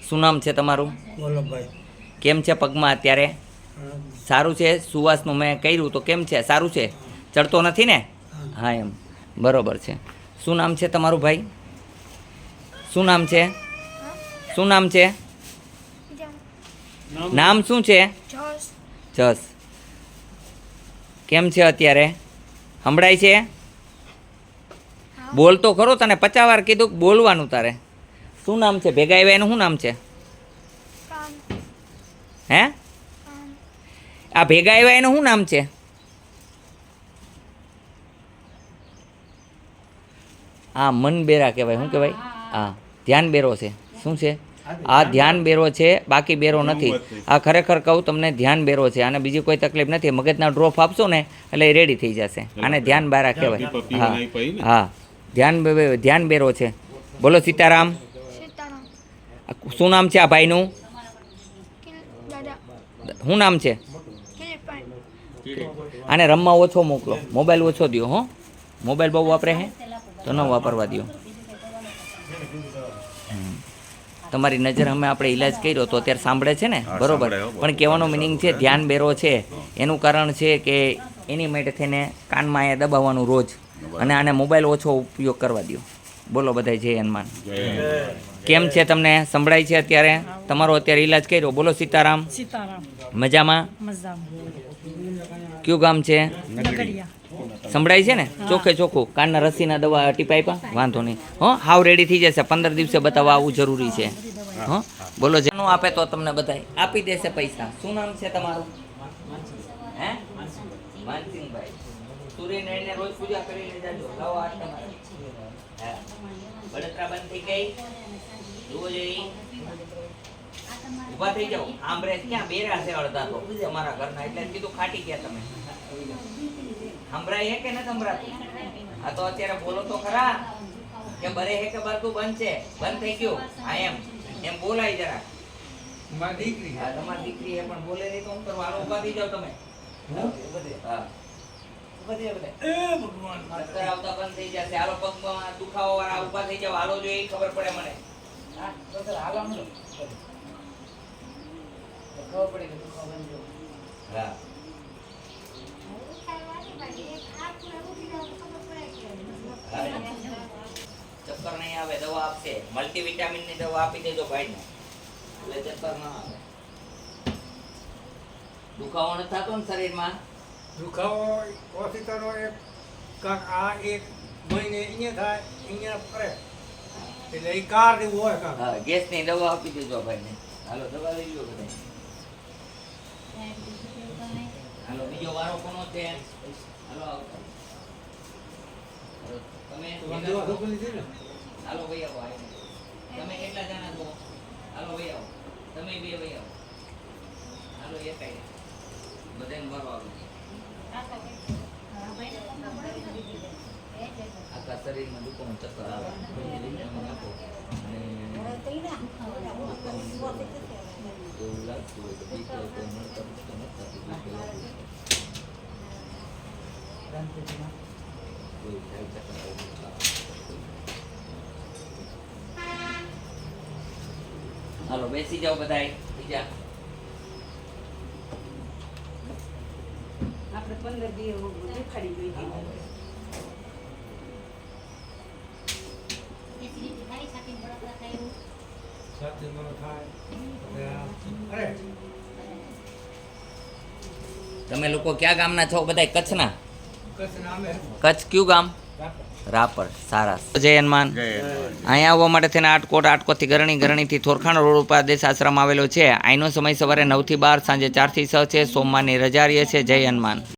શું નામ છે તમારું? વલ્લભભાઈ. કેમ છે પગમાં અત્યારે? સારું છે? સુવાસનું મેં કર્યું તો કેમ છે? સારું છે? ચડતો નથી ને? હા એમ બરોબર છે. શું નામ છે તમારું ભાઈ? શું નામ છે? શું નામ છે? નામ શું છે? જસ. કેમ છે અત્યારે? સંભળાય છે? બોલ તો ખરો, તને 50 વાર કીધું બોલવાનું તારે. શું નામ છે? ભેગા આવ્યા એનું શું નામ છે? હે આ ભેગા આવ્યા એનું શું નામ છે? આ મન બેરા કહેવાય. શું કહેવાય? હા ધ્યાન બેરો છે. શું છે? આ ધ્યાન બેરો છે, બાકી બેરો નથી. આ ખરેખર કહું તમને, ધ્યાન બેરો છે. આને બીજી કોઈ તકલીફ નથી. મગજના ડ્રોપ આપશો ને એટલે એ રેડી થઈ જશે. આને ધ્યાન બારા કહેવાય. હા હા ધ્યાન બેરો છે. બોલો સીતારામ. શું નામ છે આ ભાઈનું? શું નામ છે? આને રમવા ઓછો મોકલો, મોબાઈલ ઓછો દો. હો, મોબાઈલ બહુ વાપરે હે તો ન વાપરવા દો. તમારી નજર અમે આપણે ઈલાજ કર્યો તો અત્યારે સાંભળે છે ને? બરોબર. પણ કહેવાનો મિનિંગ છે ધ્યાન બેરો છે. એનું કારણ છે કે એની માટે થઈને કાનમાં અહીંયા દબાવવાનું રોજ, અને આને મોબાઈલ ઓછો ઉપયોગ કરવા દો. બોલો બધાય જય હનુમાન. કેમ છે તમને? સંભળાય છે અત્યારે? તમારો અત્યારે ઈલાજ કર્યો. બોલો સીતારામ. મજામાં? કયું ગામ છે? સંભળાય છે ને? ચોખ્ખે ચોખ્ખું. કાનના રસીના દવા ટીપા આપ્યા? વાંધો નહીં. હો, હાવ રેડી થઈ જશે. 15 દિવસે બતાવવા આવવું જરૂરી છે. હો, બોલો. જેનું આપે તો તમને બધાય આપી દેશે પૈસા. શું નામ છે તમારું? હે માનસિંહભાઈ. સૂર્યનારાયણને રોજ પૂજા કરીને જાજો. લાવો આ તમારે. હા, બળતરા બંધ થઈ ગઈ. જુઓ જઈ ઉભા થઈ જાઓ. આંબરે ક્યાં બેરા છે અડધા તો તમારા ઘરના, એટલે કીધું ખાટી ગયા તમે. સંભળાય હે કે ન સંભળાતું? આ તો અત્યારે બોલો તો ખરા કે બરે હે કે બધું બંધ છે? બંધ થઈ ગયું. હા એમ બોલાય જરા. તમારી દીકરી, હા તમારી દીકરી હે પણ બોલે નહીં તો હું કરવા? હાલો ઉભા થઈ જાઓ તમે. હા ભગવાન આવતા બંધ થઈ જશે. હાલો પગમાં દુખાવો વાળા ઉભા થઈ જાવ. હાલો જો એ ખબર પડે મને. હા તો સર હાલો ખબર પડે કે દુખાવો બંધ જો. હા ચક્કર નહીં આવે. દવા આપશે, મલ્ટીવિટામિન ની દવા આપી દેજો ભાઈને, એટલે ચક્કર ના આવે. દુખાવો ન થતો ને શરીરમાં? દુખાવો ઓછીતાનો એક આ એક મહિને અહીંયા થાય, અહીંયા ફરે એટલે એ કાર જેવું હોય. હા, ગેસની દવા આપી દેજો ભાઈને. હાલો દવા લઈ લો બધા. હાલો બીજો વારો કોનો છે? હાલો તમે હાલો ભાઈ આવો. તમે કેટલા જણા છો? હાલો ભાઈ આવો. તમે બે ભાઈ આવો. હાલો એક આઈ બધાને મારો આવો. આખા શરીરમાં દુખાવો ચક્કર આવે. આપો અને એવું લાગતું હોય તો બીક હોય તો મળતા હાલો બેસી જાઓ બધાય. બીજા આપણે 15 દિવસ દેખાડી જોઈએ. તમે લોકો ક્યાં ગામના છો બધાય? કચ્છના? કચ્છ કયું ગામ? રાપર. સારા. જય હનુમાન. અહીંયા આવવા માટે થઈને આટકોટથી ગરણીથી થોરખાણ રોડ ઉપર આદેશ આશ્રમ આવેલો છે. અહીંનો સમય સવારે 9 થી 12, સાંજે 4 થી 6 છે. સોમવારની રજા રહે છે. જય હનુમાન.